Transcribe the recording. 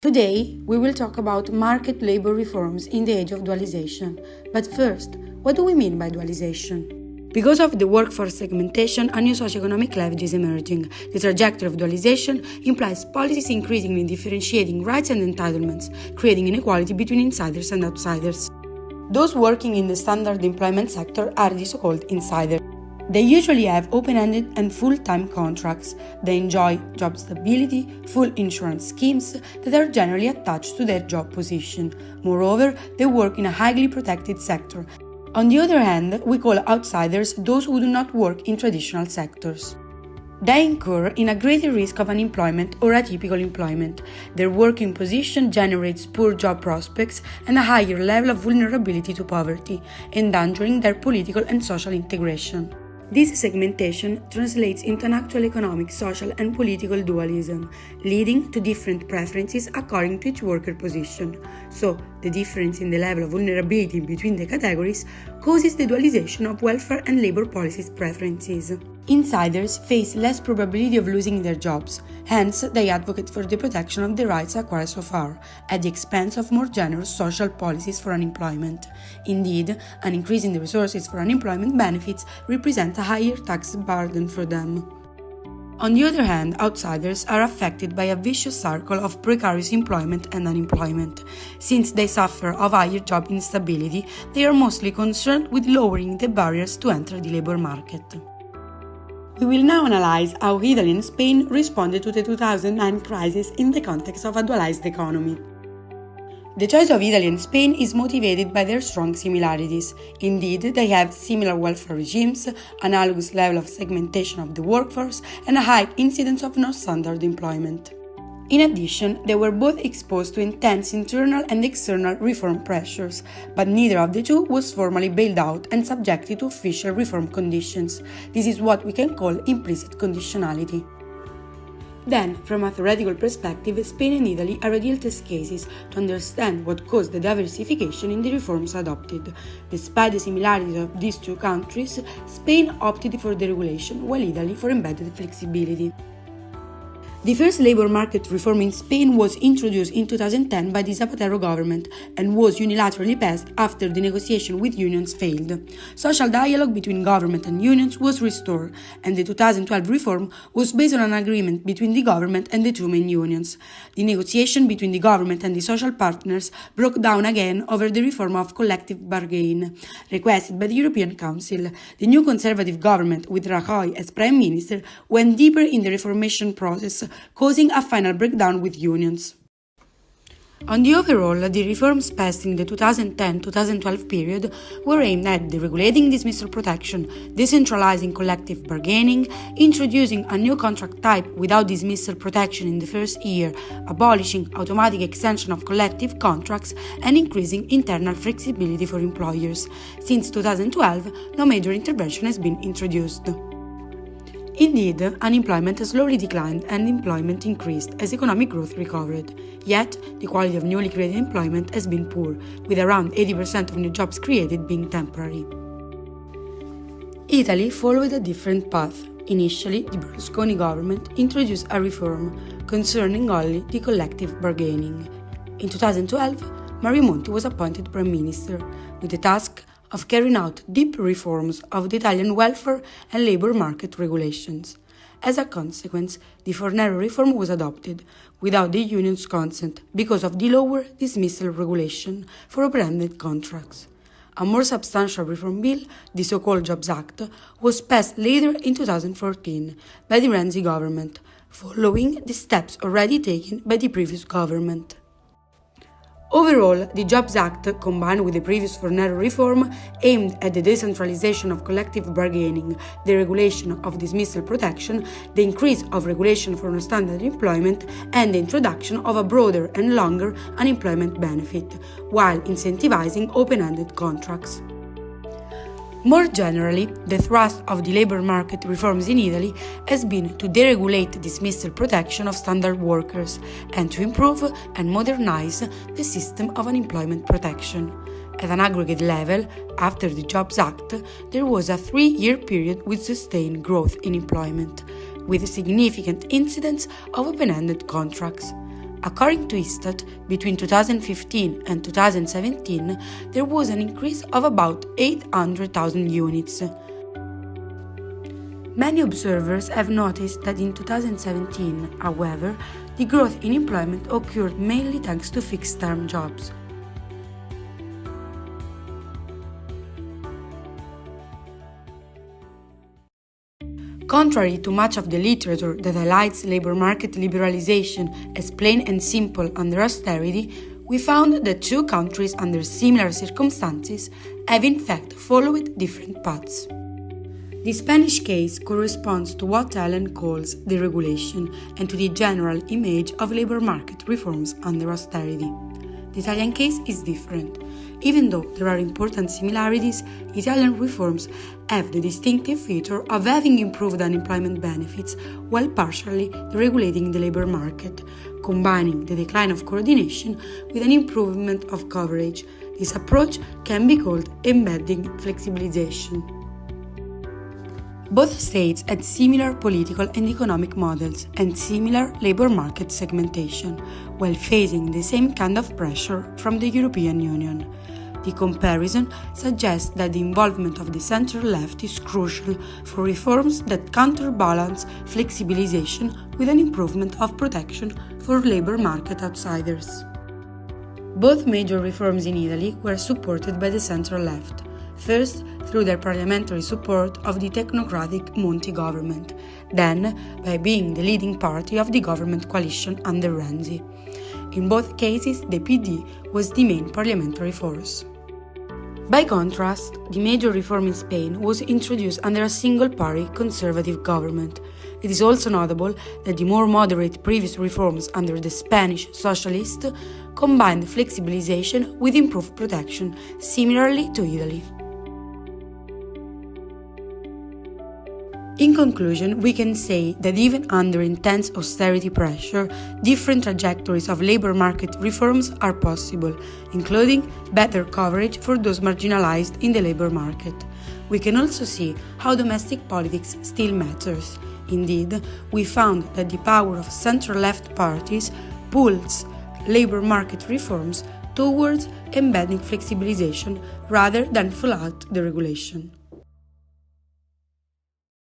Today, we will talk about market labor reforms in the age of dualization. But first, what do we mean by dualization? Because of the workforce segmentation, a new socioeconomic cleavage is emerging. The trajectory of dualization implies policies increasingly differentiating rights and entitlements, creating inequality between insiders and outsiders. Those working in the standard employment sector are the so-called insiders. They usually have open-ended and full-time contracts. They enjoy job stability, full insurance schemes that are generally attached to their job position. Moreover, they work in a highly protected sector. On the other hand, we call outsiders those who do not work in traditional sectors. They incur in a greater risk of unemployment or atypical employment. Their working position generates poor job prospects and a higher level of vulnerability to poverty, endangering their political and social integration. This segmentation translates into an actual economic, social, and political dualism, leading to different preferences according to each worker position. So, the difference in the level of vulnerability between the categories causes the dualization of welfare and labor policies preferences. Insiders face less probability of losing their jobs, hence they advocate for the protection of the rights acquired so far, at the expense of more generous social policies for unemployment. Indeed, an increase in the resources for unemployment benefits represents a higher tax burden for them. On the other hand, outsiders are affected by a vicious circle of precarious employment and unemployment. Since they suffer of higher job instability, they are mostly concerned with lowering the barriers to enter the labor market. We will now analyze how Italy and Spain responded to the 2009 crisis in the context of a dualized economy. The choice of Italy and Spain is motivated by their strong similarities. Indeed, they have similar welfare regimes, analogous level of segmentation of the workforce, and a high incidence of non-standard employment. In addition, they were both exposed to intense internal and external reform pressures, but neither of the two was formally bailed out and subjected to official reform conditions. This is what we can call implicit conditionality. Then, from a theoretical perspective, Spain and Italy are ideal test cases to understand what caused the diversification in the reforms adopted. Despite the similarities of these two countries, Spain opted for deregulation, while Italy for embedded flexibility. The first labor market reform in Spain was introduced in 2010 by the Zapatero government and was unilaterally passed after the negotiation with unions failed. Social dialogue between government and unions was restored, and the 2012 reform was based on an agreement between the government and the two main unions. The negotiation between the government and the social partners broke down again over the reform of collective bargaining, requested by the European Council. The new conservative government, with Rajoy as Prime Minister, went deeper in the reformation process, causing a final breakdown with unions. On the overall, the reforms passed in the 2010-2012 period were aimed at deregulating dismissal protection, decentralizing collective bargaining, introducing a new contract type without dismissal protection in the first year, abolishing automatic extension of collective contracts, and increasing internal flexibility for employers. Since 2012, no major intervention has been introduced. Indeed, unemployment has slowly declined and employment increased as economic growth recovered. Yet, the quality of newly created employment has been poor, with around 80% of new jobs created being temporary. Italy followed a different path. Initially, the Berlusconi government introduced a reform concerning only the collective bargaining. In 2012, Mario Monti was appointed Prime Minister, with the task of carrying out deep reforms of the Italian welfare and labor market regulations. As a consequence, the Fornero reform was adopted without the union's consent because of the lower dismissal regulation for open-ended contracts. A more substantial reform bill, the so-called Jobs Act, was passed later in 2014 by the Renzi government, following the steps already taken by the previous government. Overall, the Jobs Act, combined with the previous Fornero reform, aimed at the decentralization of collective bargaining, the regulation of dismissal protection, the increase of regulation for non-standard employment, and the introduction of a broader and longer unemployment benefit, while incentivizing open-ended contracts. More generally, the thrust of the labor market reforms in Italy has been to deregulate dismissal protection of standard workers and to improve and modernize the system of unemployment protection. At an aggregate level, after the Jobs Act, there was a 3-year period with sustained growth in employment, with a significant incidence of open-ended contracts. According to Istat, between 2015 and 2017, there was an increase of about 800,000 units. Many observers have noticed that in 2017, however, the growth in employment occurred mainly thanks to fixed-term jobs. Contrary to much of the literature that highlights labor market liberalization as plain and simple under austerity, we found that two countries under similar circumstances have in fact followed different paths. The Spanish case corresponds to what Allen calls deregulation and to the general image of labor market reforms under austerity. The Italian case is different. Even though there are important similarities, Italian reforms have the distinctive feature of having improved unemployment benefits while partially deregulating the labor market, combining the decline of coordination with an improvement of coverage. This approach can be called embedding flexibilization. Both states had similar political and economic models and similar labor market segmentation, while facing the same kind of pressure from the European Union. The comparison suggests that the involvement of the center-left is crucial for reforms that counterbalance flexibilization with an improvement of protection for labor market outsiders. Both major reforms in Italy were supported by the center-left. First, through their parliamentary support of the technocratic Monti government, then by being the leading party of the government coalition under Renzi. In both cases, the PD was the main parliamentary force. By contrast, the major reform in Spain was introduced under a single-party conservative government. It is also notable that the more moderate previous reforms under the Spanish socialists combined flexibilization with improved protection, similarly to Italy. In conclusion, we can say that even under intense austerity pressure, different trajectories of labor market reforms are possible, including better coverage for those marginalized in the labor market. We can also see how domestic politics still matters. Indeed, we found that the power of center-left parties pulls labor market reforms towards embedding flexibilization rather than full-out deregulation.